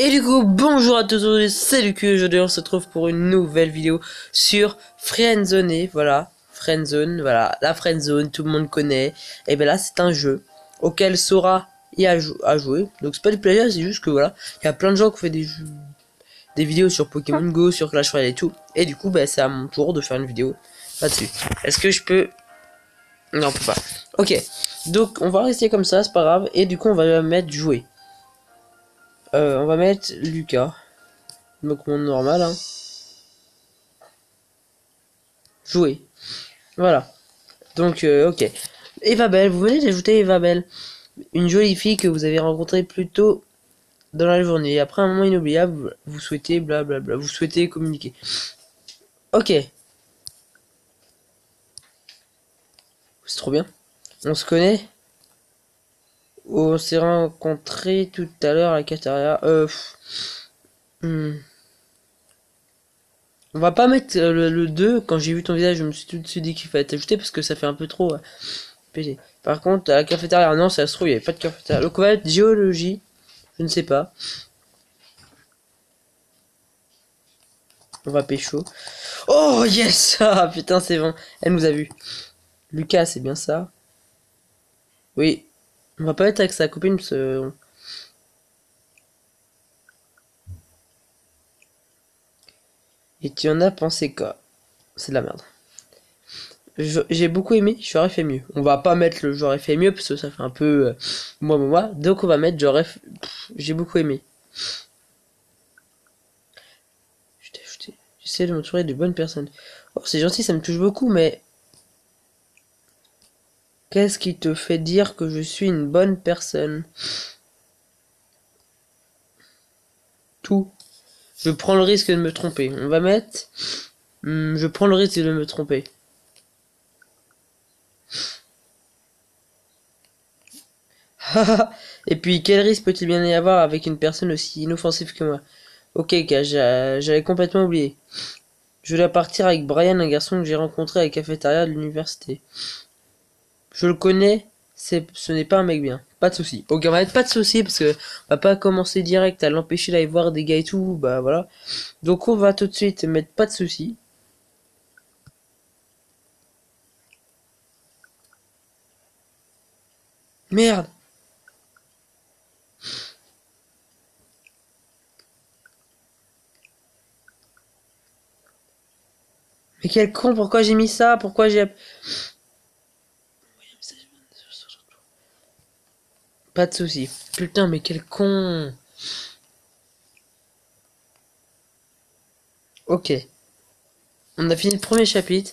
Et du coup, bonjour à tous, c'est Lucu, aujourd'hui on se retrouve pour une nouvelle vidéo sur Friendzone, voilà, Friendzone, voilà, la Friendzone, tout le monde connaît, et bien là c'est un jeu auquel Sora y a joué, donc c'est pas du plagiat, c'est juste que voilà, il y a plein de gens qui ont fait des vidéos sur Pokémon Go, sur Clash Royale et tout, et du coup, bah, c'est à mon tour de faire une vidéo là-dessus. Est-ce que je peux... Non, on peut pas. Ok, donc on va rester comme ça, c'est pas grave, et du coup on va mettre jouer. On va mettre Lucas. Donc monde normal, hein. Jouer. Voilà. Donc, ok. Eva Belle, vous venez d'ajouter Eva Belle. Une jolie fille que vous avez rencontrée plus tôt dans la journée. Après un moment inoubliable, vous souhaitez blablabla. Vous souhaitez communiquer. Ok. C'est trop bien. On se connaît. On s'est rencontrés tout à l'heure à la cafétéria. Hmm. On va pas mettre le 2. Quand j'ai vu ton visage, je me suis tout de suite dit qu'il fallait t'ajouter parce que ça fait un peu trop PG. Par contre, à la cafétéria, non, ça se trouve, il n'y avait pas de cafétéria. Donc on va mettre géologie. Je ne sais pas. On va pécho. Oh yes. Ah putain, c'est bon. Elle nous a vu. Lucas, c'est bien ça. Oui. On va pas être avec sa copine parce que... Et tu en as pensé quoi? C'est de la merde. J'ai beaucoup aimé, j'aurais fait mieux. On va pas mettre le j'aurais fait mieux parce que ça fait un peu moi. Donc on va mettre j'ai beaucoup aimé. J'essaie de m'entourer de bonnes personnes. Oh, c'est gentil, ça me touche beaucoup, mais qu'est-ce qui te fait dire que je suis une bonne personne? Tout. Je prends le risque de me tromper. On va mettre... je prends le risque de me tromper. Et puis, quel risque peut-il bien y avoir avec une personne aussi inoffensive que moi? Ok, gars, j'avais complètement oublié. Je dois partir avec Brian, un garçon que j'ai rencontré à la cafétéria de l'université. Je le connais, ce n'est pas un mec bien. Pas de souci. Ok, on va mettre pas de souci parce que on va pas commencer direct à l'empêcher d'aller voir des gars et tout. Bah voilà. Donc on va tout de suite mettre pas de souci. Merde. Mais quel con, pourquoi j'ai mis ça? Pourquoi j'ai... Pas de souci. Putain, mais quel con. Ok. On a fini le premier chapitre.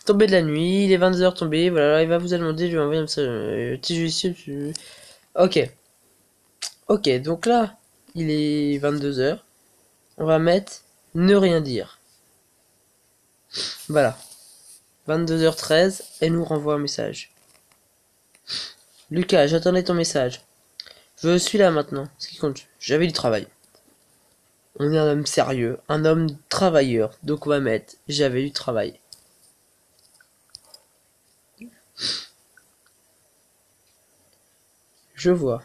Tombé de la nuit, il est 22h tombé. Voilà, il va vous demander, je lui envoyer un message. Ok. Ok, donc là, il est 22h. On va mettre ne rien dire. Voilà. 22h13, elle nous renvoie un message. Lucas, j'attendais ton message. Je suis là maintenant. Ce qui compte, j'avais du travail. On est un homme sérieux, un homme travailleur. Donc on va mettre j'avais du travail. Je vois.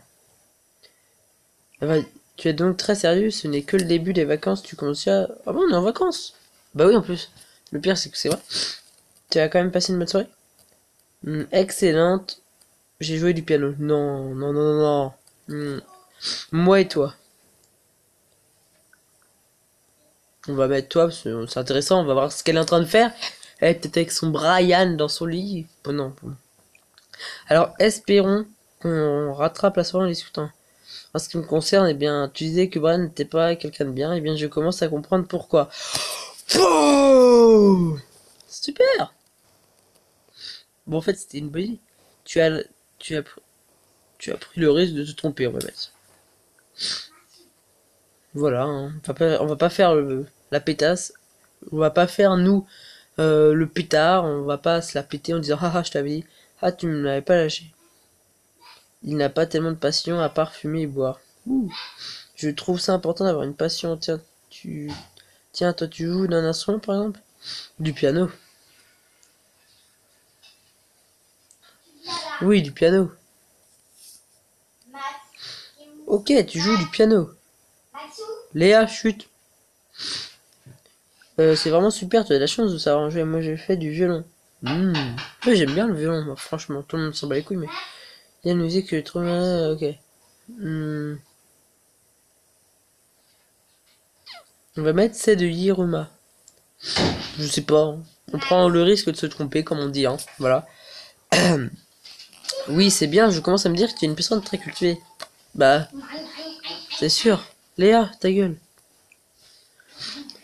Ah bah, tu es donc très sérieux, ce n'est que le début des vacances, tu commences à... Ah bon, on est en vacances? Bah oui, en plus. Le pire, c'est que c'est vrai. Tu as quand même passé une bonne soirée? Excellente. J'ai joué du piano. Non, non, non, non, non. Moi et toi. On va mettre toi, parce que c'est intéressant, on va voir ce qu'elle est en train de faire. Elle est peut-être avec son Brian dans son lit. Bon, non. Bon. Alors, espérons qu'on rattrape la soirée en discutant. En ce qui me concerne, eh bien, tu disais que Brian n'était pas quelqu'un de bien, eh bien, je commence à comprendre pourquoi. Oh, super. Bon, en fait, c'était une bonne idée. Tu as, tu as, tu as pris le risque de te tromper, on va mettre. Voilà, hein. On va pas faire la pétasse. On va pas faire, nous, le pétard. On va pas se la péter en disant, ah, je t'avais dit. Ah, tu me l'avais pas lâché. Il n'a pas tellement de passion à part fumer et boire. Ouh. Je trouve ça important d'avoir une passion. Tiens, toi, tu joues d'un instrument, par exemple? Du piano. Oui, du piano. Ok, tu joues du piano. Léa, chut. C'est vraiment super, tu as de la chance de savoir jouer. Moi, j'ai fait du violon. Ouais, j'aime bien le violon, moi, franchement. Tout le monde s'en bat les couilles, mais il y a une musique que je trouve... ok. Hmm. On va mettre c'est de Hiruma. Je sais pas. Hein. On prend le risque de se tromper, comme on dit, hein. Voilà. Oui, c'est bien, je commence à me dire que tu es une personne très cultivée. Bah, c'est sûr. Léa, ta gueule.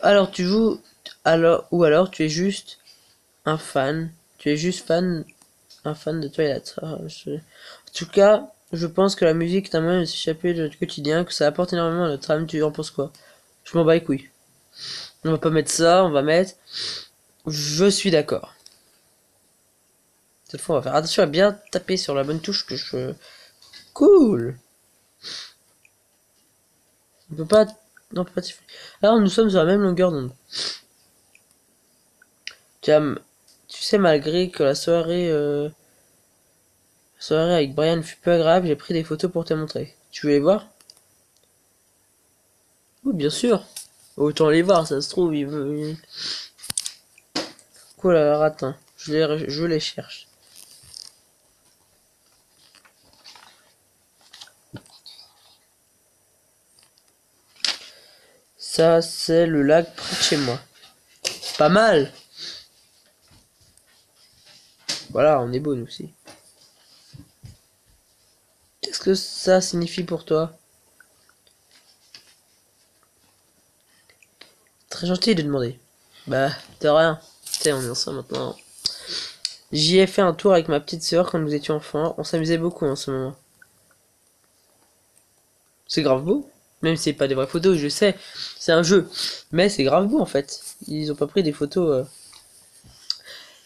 Alors, tu joues... Alors, ou alors, tu es juste un fan. Tu es juste fan... Un fan de Twilight. En tout cas, je pense que la musique est un moyen de s'échapper de notre quotidien, que ça apporte énormément à notre âme. Tu en penses quoi? Je m'en bats les couilles. On va pas mettre ça, on va mettre... Je suis d'accord. Cette fois, on va faire attention à bien taper sur la bonne touche que je... Cool. On peut pas... Non, on peut pas... Alors, nous sommes sur la même longueur d'onde. Tu sais, malgré que la soirée avec Brian fut peu agréable, j'ai pris des photos pour te montrer. Tu veux les voir? Oui, bien sûr. Autant les voir, ça se trouve, il veut... Cool, alors attends, je les cherche. Ça, c'est le lac près de chez moi. Pas mal. Voilà, on est beau, nous aussi. Qu'est-ce que ça signifie pour toi? Très gentil de demander. Bah, de rien. Tu sais, on est ensemble maintenant. J'y ai fait un tour avec ma petite sœur quand nous étions enfants. On s'amusait beaucoup en ce moment. C'est grave beau. Même si c'est pas des vraies photos, je sais. C'est un jeu. Mais c'est grave beau en fait. Ils ont pas pris des photos.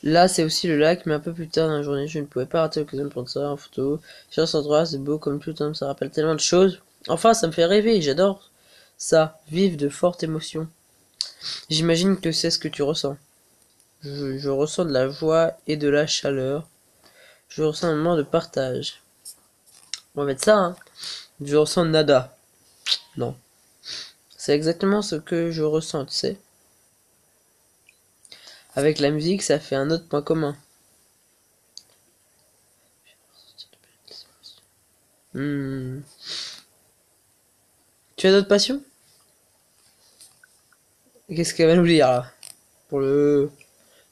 Là, c'est aussi le lac, mais un peu plus tard dans la journée, je ne pouvais pas rater l'occasion de prendre ça en photo. Sur cet endroit, c'est beau comme tout, hein, ça rappelle tellement de choses. Enfin, ça me fait rêver, j'adore ça. Vivre de fortes émotions. J'imagine que c'est ce que tu ressens. Je ressens de la joie et de la chaleur. Je ressens un moment de partage. On va mettre ça, hein. Je ressens nada. Non. C'est exactement ce que je ressens, tu sais. Avec la musique, ça fait un autre point commun. Hmm. Tu as d'autres passions? Qu'est-ce qu'elle va nous dire là? Pour le...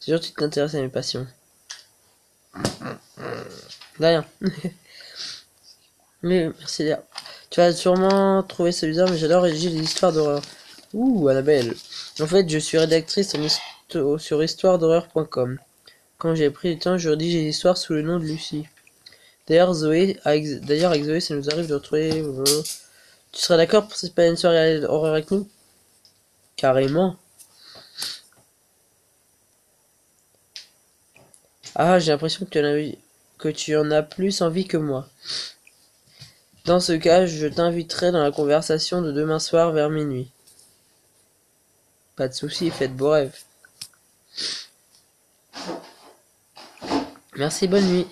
C'est sûr que tu t'intéresses à mes passions. De rien. Mais merci Léa. Tu vas sûrement trouver ça bizarre, mais j'adore rédiger des histoires d'horreur. Ouh, Annabelle. En fait, je suis rédactrice sur histoiredhorreur.com. Quand j'ai pris du temps, je rédige des histoires sous le nom de Lucie. D'ailleurs, avec Zoé, ça nous arrive de retrouver... Tu serais d'accord pour cette une soirée horreur avec nous? Carrément. Ah, j'ai l'impression que tu en as plus envie que moi. Dans ce cas, je t'inviterai dans la conversation de demain soir vers minuit. Pas de soucis, faites beaux rêves. Merci, bonne nuit.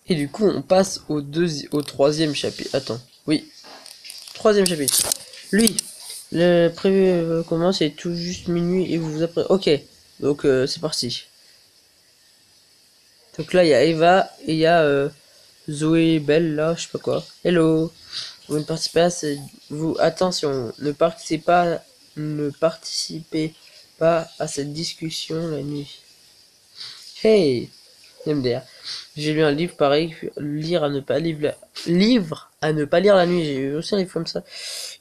Et du coup, on passe au troisième chapitre. Attends, oui. Troisième chapitre. Lui, le prévu commence, c'est tout juste minuit et vous vous apprêtez. Ok, donc c'est parti. Donc là, il y a Eva et il y a Zoé Belle, là, je sais pas quoi. Hello. Vous ne participez pas, vous, attention, ne participez pas à cette discussion la nuit. Hey, MDR. J'ai lu un livre pareil, livre à ne pas lire la nuit. J'ai eu aussi un livre comme ça.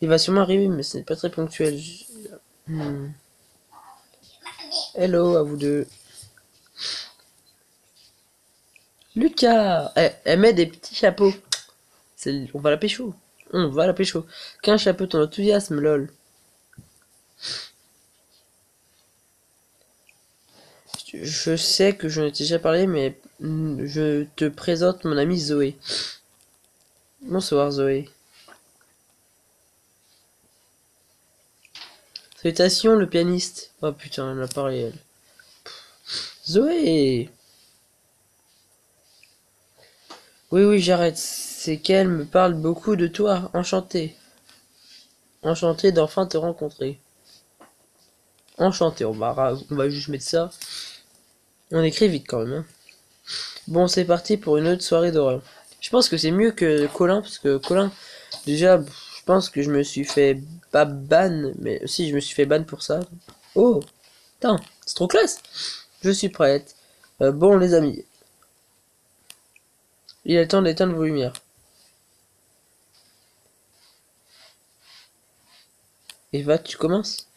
Il va sûrement arriver, mais ce n'est pas très ponctuel. Hello à vous deux. Lucas, elle met des petits chapeaux. On va la pécho. On va la pécho. Qu'un chapeau ton enthousiasme, lol. Je sais que j'en ai déjà parlé, mais je te présente mon amie Zoé. Bonsoir Zoé. Salutations le pianiste. Oh putain, elle m'a parlé elle. Zoé. Oui, j'arrête. C'est qu'elle me parle beaucoup de toi. Enchanté. Enchanté d'enfin te rencontrer. Enchanté, on va juste mettre ça. On écrit vite quand même. Hein. Bon, c'est parti pour une autre soirée d'horreur. Je pense que c'est mieux que Colin, parce que Colin, déjà, je pense que je me suis fait pas ban, mais si je me suis fait ban pour ça. Oh, putain, c'est trop classe. Je suis prête. Bon, les amis, il est temps d'éteindre vos lumières. Eva, tu commences?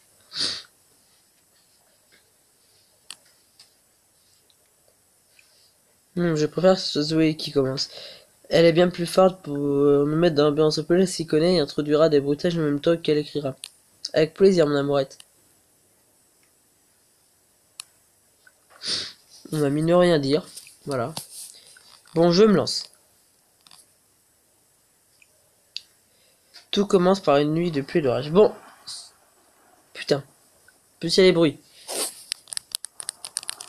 Je préfère ce Zoé qui commence. Elle est bien plus forte pour me mettre dans l'ambiance. Paul s'y connaît et introduira des bruitages en même temps qu'elle écrira. Avec plaisir, mon amourette. On a mis ne rien dire. Voilà. Bon, je me lance. Tout commence par une nuit de pluie et d'orage. Bon. Putain. Plus il y a les bruits.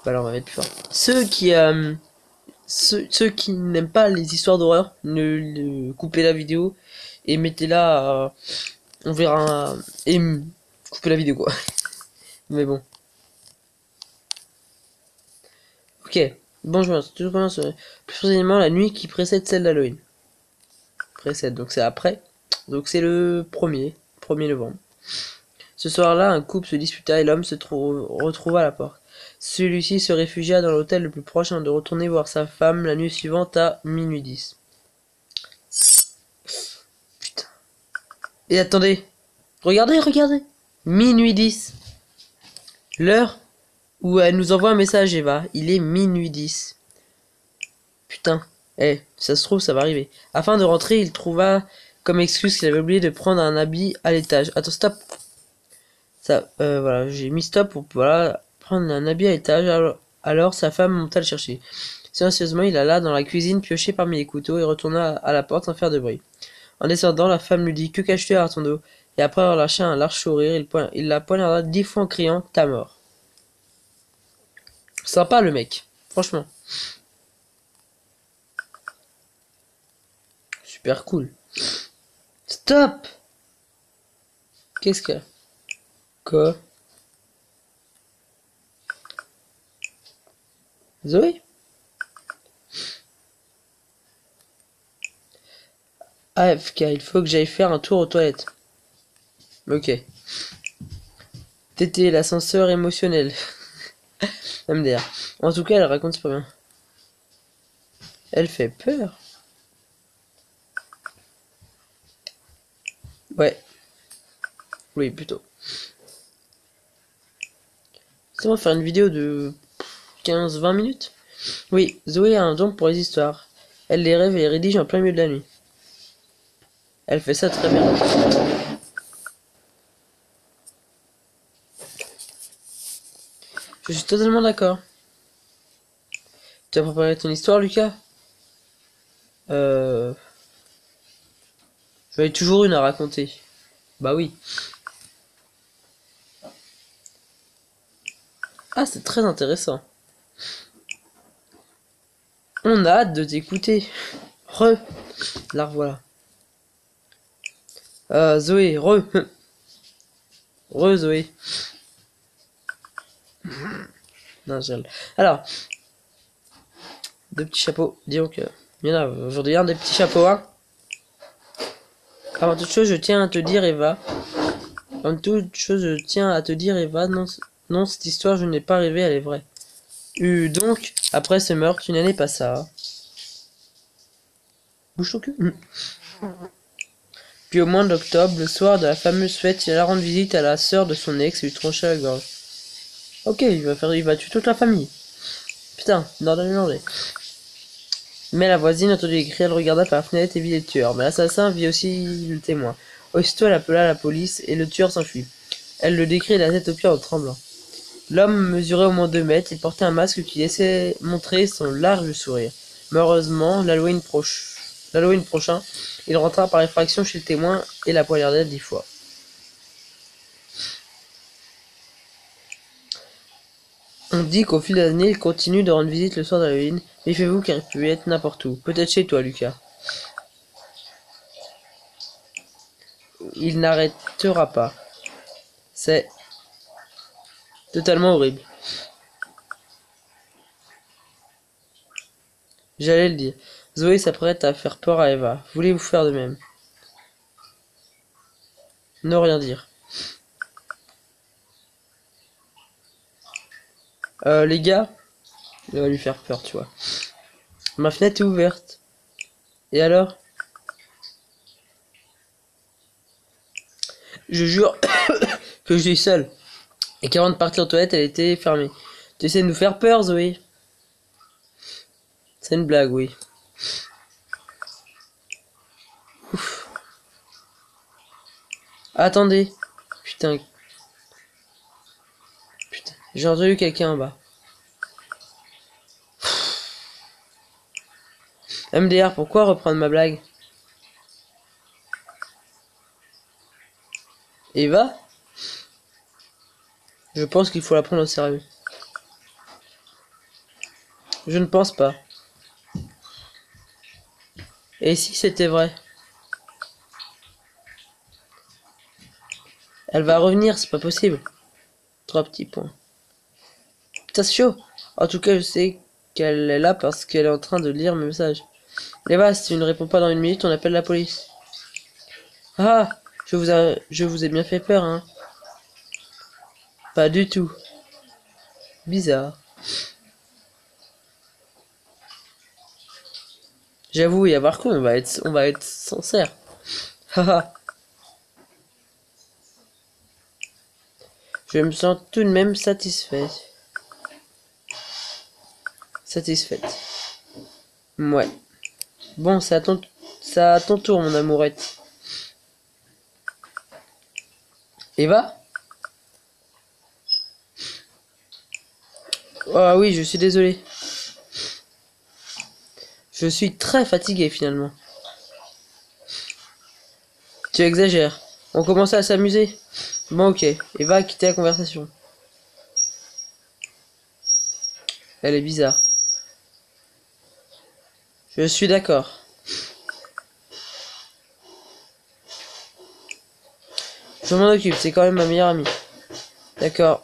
Bah alors on va mettre plus fort. Ceux qui n'aiment pas les histoires d'horreur, ne coupez la vidéo et mettez-la. On verra. Et coupez la vidéo quoi. Mais bon. Ok. Bon, je pense. Tout commence plus précisément la nuit qui précède celle d'Halloween. Précède, donc c'est après. Donc c'est le 1er novembre. Ce soir-là, un couple se disputa et l'homme se retrouva à la porte. Celui-ci se réfugia dans l'hôtel le plus proche avant de retourner voir sa femme la nuit suivante à minuit 10. Putain. Et attendez. Regardez. Minuit 10. L'heure où elle nous envoie un message, Eva. Il est minuit 10. Putain. Ça se trouve, ça va arriver. Afin de rentrer, il trouva comme excuse qu'il avait oublié de prendre un habit à l'étage. Attends, stop. Ça, voilà, j'ai mis stop pour voilà, prendre un habit à l'étage. Alors sa femme monta le chercher. Silencieusement, il alla dans la cuisine, piocher parmi les couteaux et retourna à la porte sans faire de bruit. En descendant, la femme lui dit: Que caches-tu à ton dos? Et après avoir lâché un large sourire, il la poignarda 10 fois en criant: Ta mort. Sympa le mec, franchement. Super cool. Stop! Qu'est-ce qu'il y a? Quoi? Zoé? AFK, il faut que j'aille faire un tour aux toilettes. Ok. Tété, l'ascenseur émotionnel. MDR. En tout cas, elle raconte super bien. Elle fait peur. Ouais. Oui, plutôt. C'est moi faire une vidéo de 15-20 minutes. Oui, Zoé a un don pour les histoires. Elle les rêve et les rédige en plein milieu de la nuit. Elle fait ça très bien. Je suis totalement d'accord. Tu as préparé ton histoire, Lucas? J'en ai toujours une à raconter. Bah oui. Ah, c'est très intéressant. On a hâte de t'écouter. La revoilà. Zoé, Zoé. Non, alors, deux petits chapeaux. Disons que il y en a aujourd'hui un des petits chapeaux, hein. Avant toute chose, je tiens à te dire, Eva. Non, cette histoire, je n'ai pas rêvé, elle est vraie. Donc, après ce meurtre, une année passa. Bouge ton cul. Puis au mois d'octobre, le soir de la fameuse fête, il alla rendre visite à la sœur de son ex et lui trancha la gorge. Ok, il va tuer toute la famille. Putain, non. Mais la voisine entendit les cris, elle regarda par la fenêtre et vit les tueurs. Mais l'assassin vit aussi le témoin. Aussitôt, elle appela la police et le tueur s'enfuit. Elle le décrit la tête aux pieds en tremblant. L'homme mesurait au moins 2 mètres, il portait un masque qui laissait montrer son large sourire. Malheureusement, l'Halloween prochain, il rentra par effraction chez le témoin et la poignarda 10 fois. On dit qu'au fil des années, il continue de rendre visite le soir d'Halloween. Méfiez-vous car il peut être n'importe où. Peut-être chez toi, Lucas. il n'arrêtera pas. C'est totalement horrible. J'allais le dire. Zoé s'apprête à faire peur à Eva. Voulez-vous faire de même? Ne rien dire. Les gars, il va lui faire peur, tu vois. Ma fenêtre est ouverte. Et alors? Je jure que je suis seul. Et qu'avant de partir aux toilettes, elle était fermée. Tu essaies de nous faire peur, Zoé? C'est une blague, oui. Ouf. Attendez. Putain. Putain. J'ai entendu quelqu'un en bas. MDR, pourquoi reprendre ma blague? Eva? Je pense qu'il faut la prendre au sérieux. Je ne pense pas. Et si c'était vrai? Elle va revenir, c'est pas possible. 3 petits points. Putain, c'est chaud. En tout cas, je sais qu'elle est là parce qu'elle est en train de lire mes messages. Eva, si tu ne réponds pas dans 1 minute, on appelle la police. Ah, je vous ai bien fait peur, hein. Pas du tout. Bizarre. J'avoue, il y a par contre, on va être sincère. Haha. Je me sens tout de même satisfaite. Ouais. Bon, c'est à ton tour, mon amourette. Eva? Ah oui, je suis désolé. Je suis très fatigué finalement. Tu exagères. On commençait à s'amuser. Bon, ok. Eva a quitté la conversation. Elle est bizarre. Je suis d'accord. Je m'en occupe, c'est quand même ma meilleure amie. D'accord.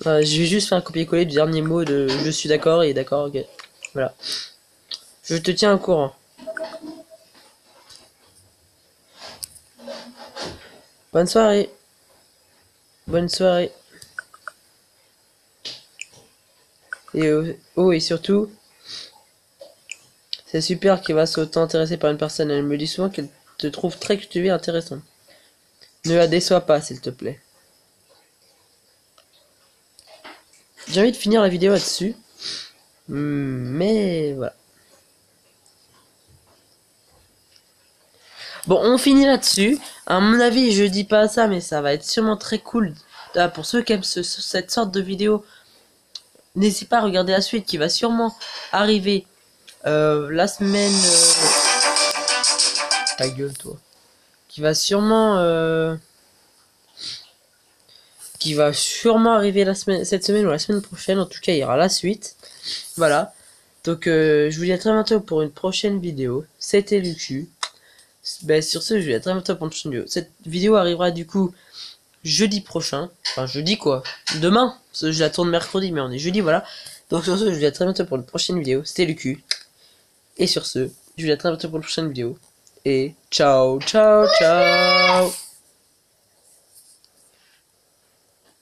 Je vais juste faire un copier-coller du dernier mot de je suis d'accord et d'accord, ok. Voilà. Je te tiens au courant. Bonne soirée. Bonne soirée. Et oh, et surtout, c'est super qu'elle va s'autant intéressée par une personne. Elle me dit souvent qu'elle te trouve très cultivée et intéressante. Ne la déçois pas, s'il te plaît. J'ai envie de finir la vidéo là-dessus. Mais voilà. Bon, on finit là-dessus. À mon avis, je dis pas ça, mais ça va être sûrement très cool. Pour ceux qui aiment cette sorte de vidéo, n'hésitez pas à regarder la suite qui va sûrement arriver la semaine... Ta gueule, toi. Qui va sûrement arriver cette semaine ou la semaine prochaine. En tout cas, il y aura la suite. Voilà. Donc, je vous dis à très bientôt pour une prochaine vidéo. C'était Lucu. Ben, sur ce, je vous dis à très bientôt pour une prochaine vidéo. Cette vidéo arrivera du coup jeudi prochain. Enfin, jeudi quoi. Demain. Parce que je la tourne mercredi, mais on est jeudi, voilà. Donc, sur ce, je vous dis à très bientôt pour une prochaine vidéo. C'était Lucu. Et sur ce, je vous dis à très bientôt pour une prochaine vidéo. Et ciao, ciao, ciao.